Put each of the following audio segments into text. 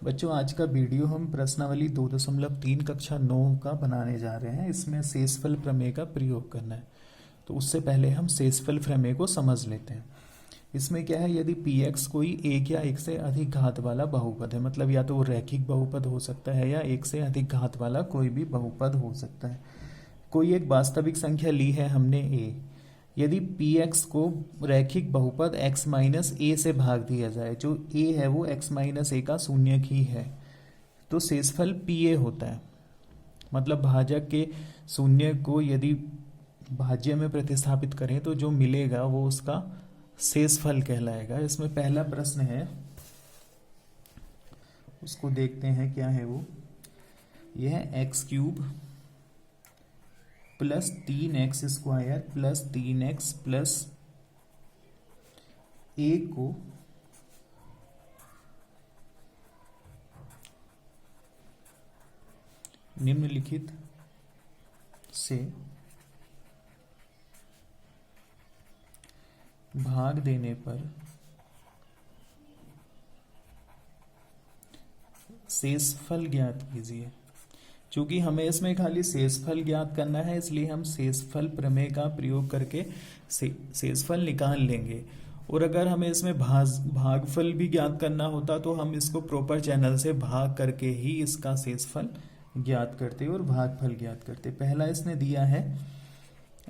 बच्चों आज का वीडियो हम प्रश्नावली 2.3 कक्षा 9 का बनाने जा रहे हैं। इसमें शेषफल प्रमेय का प्रयोग करना है। तो उससे पहले हम शेषफल प्रमेय को समझ लेते हैं। इसमें क्या है, यदि पी एक्स कोई एक या एक से अधिक घात वाला बहुपद है, मतलब या तो वो रैखिक बहुपद हो सकता है या एक से अधिक घात वाला कोई भी बहुपद हो सकता है। कोई एक वास्तविक संख्या ली है हमने ए। यदि पी एक्स को रैखिक बहुपद x माइनस ए से भाग दिया जाए, जो a है वो x माइनस ए का शून्यक ही है, तो शेषफल पी ए होता है। मतलब भाजक के शून्य को यदि भाज्य में प्रतिस्थापित करें तो जो मिलेगा वो उसका शेषफल कहलाएगा। इसमें पहला प्रश्न है, उसको देखते हैं क्या है वो। यह है X cube plus 3x square plus 3x plus A को निम्नलिखित से भाग देने पर शेषफल ज्ञात कीजिए। चूंकि हमें इसमें खाली शेषफल ज्ञात करना है, इसलिए हम शेषफल प्रमेय का प्रयोग करके शेषफल निकाल लेंगे। और अगर हमें इसमें भागफल भी ज्ञात करना होता तो हम इसको प्रॉपर चैनल से भाग करके ही इसका शेषफल ज्ञात करते और भागफल ज्ञात करते। पहला इसने दिया है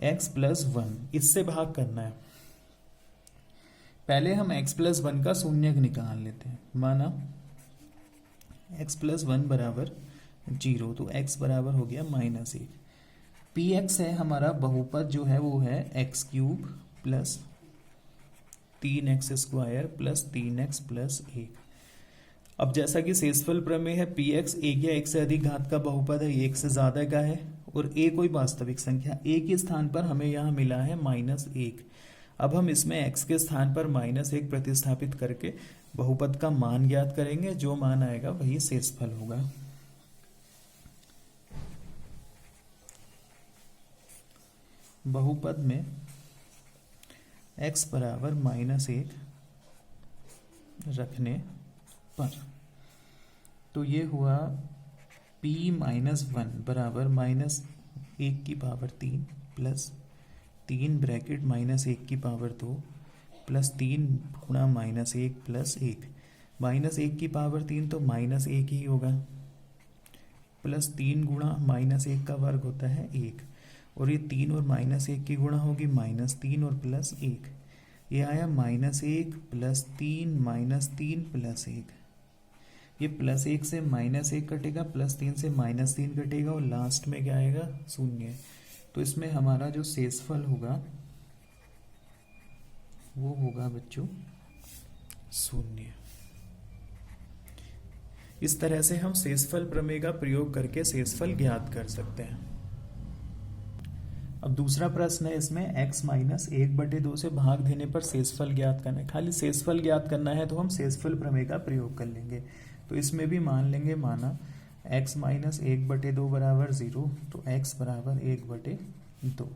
x प्लस 1, इससे भाग करना है। पहले हम x प्लस 1 का शून्यक निकाल लेते हैं। माना x प्लस 1 बराबर 0, तो x बराबर हो गया -1। पी एक्स है हमारा बहुपद, जो है वो है X cube plus 3x square plus 3x plus 1। अब जैसा कि शेषफल प्रमेय है, पी एक्स एक या एक से अधिक घात का बहुपद है, एक से ज्यादा का है, और a कोई वास्तविक संख्या। a के स्थान पर हमें यहाँ मिला है -1। अब हम इसमें x के स्थान पर -1 प्रतिस्थापित करके बहुपद का मान ज्ञात करेंगे। जो मान आएगा वही शेषफल होगा। बहुपद में x बराबर -1 रखने पर, तो ये हुआ p -1 बराबर -1 की पावर 3 प्लस 3 ब्रैकेट -1 की पावर 2 प्लस 3 गुणा -1 प्लस 1। -1 की पावर 3 तो -1 ही होगा, प्लस 3 गुणा -1 का वर्ग होता है 1, और ये 3 और -1 की गुणा होगी -3 और प्लस 1। ये आया -1 प्लस 3 -3 प्लस 1। ये +1 से -1 कटेगा, +3 से -3 कटेगा, और लास्ट में क्या आएगा, 0। तो इसमें हमारा जो शेषफल होगा वो होगा बच्चों 0। इस तरह से हम शेषफल प्रमेय का प्रयोग करके शेषफल ज्ञात कर सकते हैं। अब दूसरा प्रश्न है, इसमें x माइनस 1/2 से भाग देने पर शेषफल ज्ञात करना है। खाली शेषफल ज्ञात करना है तो हम शेषफल प्रमेय का प्रयोग कर लेंगे। तो इसमें भी मान लेंगे, माना x माइनस 1/2 बराबर 0, तो x बराबर 1/2।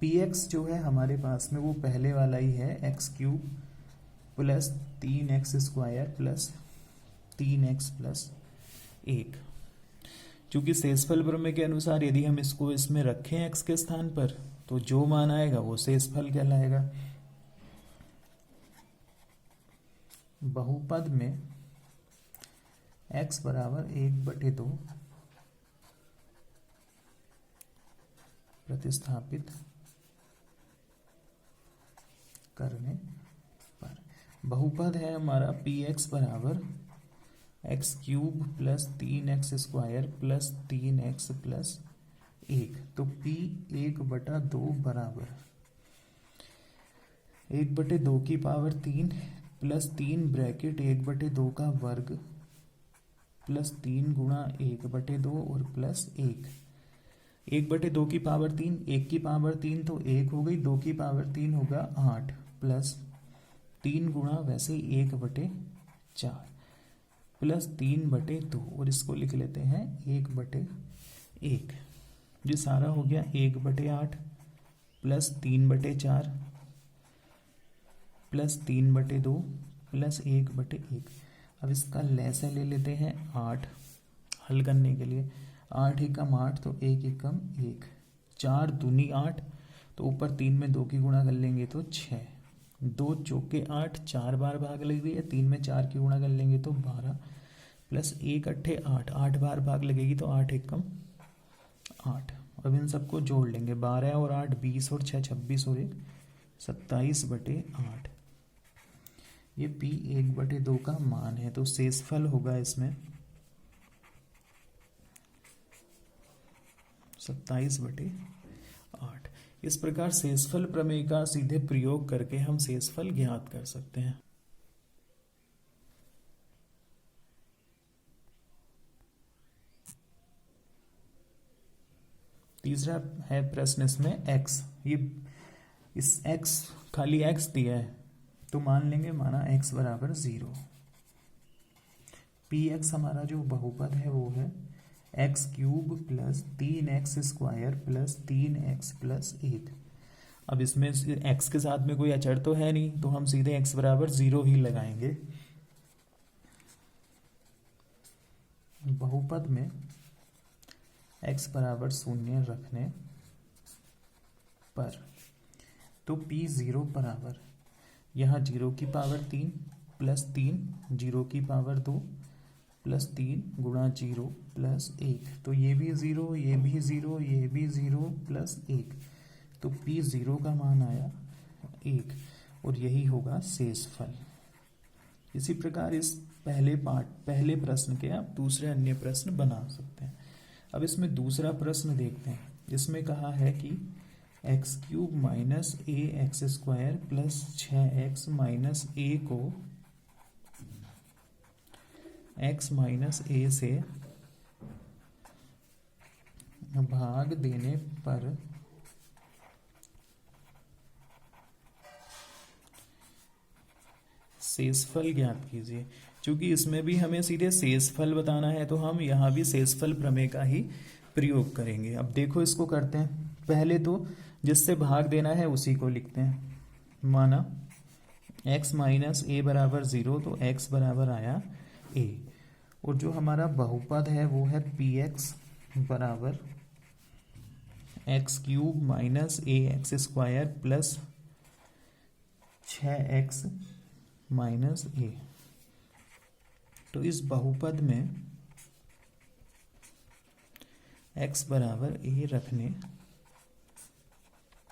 पी एक्स जो है हमारे पास में वो पहले वाला ही है, X cube plus 3x square plus 3x plus 1। चूंकि शेषफल प्रमेय के अनुसार यदि हम इसको इसमें रखें x के स्थान पर, तो जो मान आएगा वो शेषफल कहलाएगा। बहुपद में x बराबर 1/2 प्रतिस्थापित करने पर, बहुपद है हमारा पी एक्स बराबर x cube plus 3x square plus 3x plus 1। तो p 1/2 बराबर 1/2 की पावर 3 प्लस 3 ब्रैकेट 1/2 का वर्ग प्लस 3 गुणा 1/2 और प्लस 1। 1/2 की पावर 3, 1 की पावर 3 तो 1 हो गई, 2 की पावर 3 होगा 8, प्लस 3 गुणा वैसे 1/4 प्लस 3/2, और इसको लिख लेते हैं 1/1। ये सारा हो गया 1/8 प्लस 3/4 प्लस 3/2 प्लस 1/1। अब इसका लैसे ले लेते हैं 8 हल करने के लिए। 8 एकम 8 तो 1 एकम 1, 4 दूनी 8 तो ऊपर 3 में 2 की गुणा कर लेंगे तो 6, 2 चौके 8, 4 बार भाग लगेगी, 3 में 4 की गुणा कर लेंगे तो 12 प्लस 1 अट्ठे 8, 8 बार भाग लगेगी तो 8 एकम 8। अब इन सबको जोड़ लेंगे, 12 और 8 20 और 6 26 और 1 27/8। ये P 1/2 का मान है, तो शेषफल होगा इसमें 27/8। इस प्रकार शेषफल प्रमेय का सीधे प्रयोग करके हम शेषफल ज्ञात कर सकते हैं। तीसरा है प्रश्न इसमें x, ये इस x खाली x दिया है तो मान लेंगे, माना x बराबर 0। px हमारा जो बहुपद है वो है x³ plus 3x² plus 3x plus 1। अब इसमें x के साथ में कोई अचर तो है नहीं, तो हम सीधे x बराबर 0 ही लगाएंगे। बहुपद में x बराबर 0 रखने पर तो p 0 बराबर यहाँ 0 की पावर 3 प्लस 3 0 की पावर 2 प्लस 3 गुणा 0 प्लस 1, तो ये भी 0, ये भी 0, ये भी 0 प्लस 1, तो p 0 का मान आया 1 और यही होगा शेषफल। इसी प्रकार इस पहले प्रश्न के आप दूसरे अन्य प्रश्न बना सकते हैं। अब इसमें दूसरा प्रश्न देखते हैं। इसमें कहा है कि x³ minus ax² plus 6x minus a को x माइनस a से भाग देने पर शेषफल ज्ञात कीजिए। क्योंकि इसमें भी हमें सीधे शेषफल बताना है तो हम यहाँ भी शेषफल प्रमेय का ही प्रयोग करेंगे। अब देखो इसको करते हैं। पहले तो जिससे भाग देना है उसी को लिखते हैं। माना x माइनस ए बराबर 0 तो x बराबर आया a, और जो हमारा बहुपद है वो है px बराबर x³ minus ax² plus 6x minus a। तो इस बहुपद में x बराबर a रखने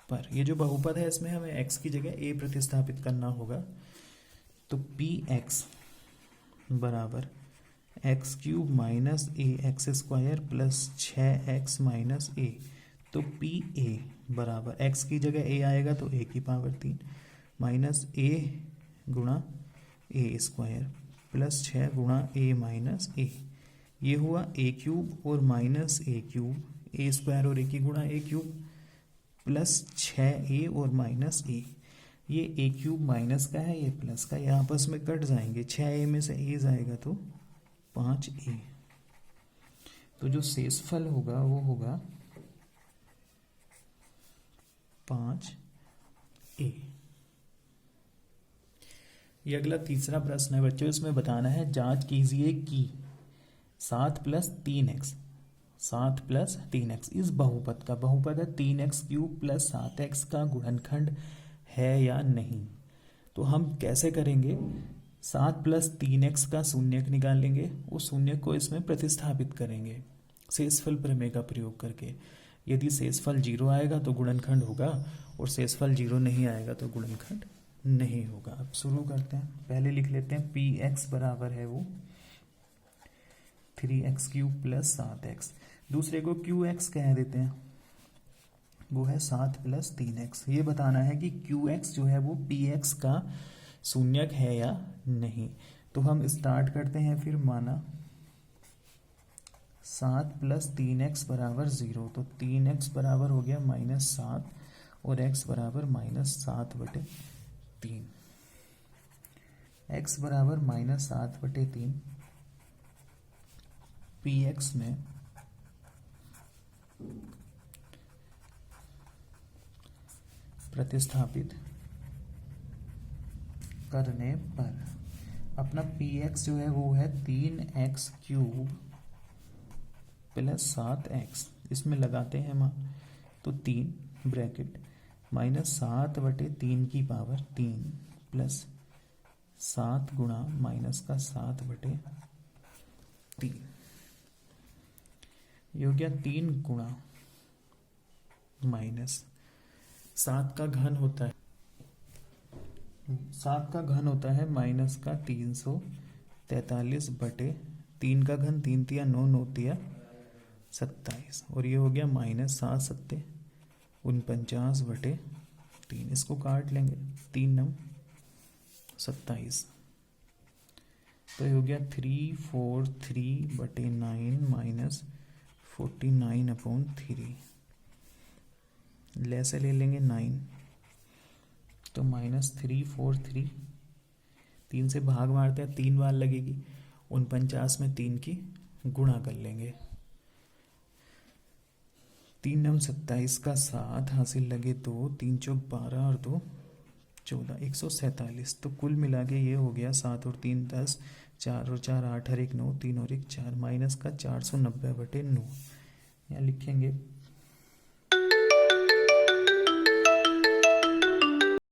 पर, ये जो बहुपद है इसमें हमें x की जगह a प्रतिस्थापित करना होगा, तो px बराबर x³ minus ax² plus 6x minus a, तो pa बराबर x की जगह a आएगा तो a की पावर 3 माइनस a गुणा a² प्लस 6 गुणा a माइनस a, ये हुआ a³ और माइनस a³ a² और a की गुणा a³ प्लस 6a और माइनस a। ये a³ माइनस का है, ये प्लस का, ये आपस में कट जाएंगे, 6a में से a जाएगा तो 5a। तो जो शेषफल होगा वो होगा 5a। ये अगला तीसरा प्रश्न है बच्चों। इसमें बताना है, जांच कीजिए कि 7 प्लस 3x इस बहुपद का, बहुपद है 3x³ प्लस 7x का गुणनखंड है या नहीं। तो हम कैसे करेंगे, 7 प्लस 3x का शून्यक निकालेंगे, उस शून्यक को इसमें प्रतिस्थापित करेंगे शेषफल प्रमेय का प्रयोग करके। यदि शेषफल 0 आएगा तो गुणनखंड होगा, और शेषफल 0 नहीं आएगा तो गुणनखंड नहीं होगा। अब शुरू करते हैं। पहले लिख लेते हैं px बराबर है वो 3x³ प्लस 7x, दूसरे को qx कह देते हैं, वो है 7 प्लस 3x। ये बताना है कि qx जो है वो px का शून्यक है या नहीं। तो हम स्टार्ट करते हैं फिर। माना 7 प्लस 3x बराबर 0, तो 3x बराबर हो गया -7 और x बराबर -7/3। x बराबर -7/3 px में प्रतिस्थापित करने पर, अपना पी एक्स जो है वो है 3x³ प्लस 7x, इसमें लगाते हैं मान, तो 3 ब्रैकेट -7/3 प्लस 7 गुणा -7/3, ये हो गया 3 गुणा -7 का घन होता है, 7 का घन होता है -343/3 का घन 3 तिया 9, 9 तिया 27, और ये हो गया -7×7=49/3, इसको काट लेंगे, 3 9 27, तो ये हो गया 343/9 -49/3, ले से ले लेंगे 9, तो -343, 3 से भाग मारते हैं 3 बार लगेगी, 49 में 3 की गुणा कर लेंगे, 3 9 27 का 7 हासिल लगे 2, 3 चौक 12 और 2 14, 147, तो कुल मिला के ये हो गया 7 और 3 10, 4 और 4 8 और 1 9, 3 और 1 4, माइनस का 490/9, यहाँ लिखेंगे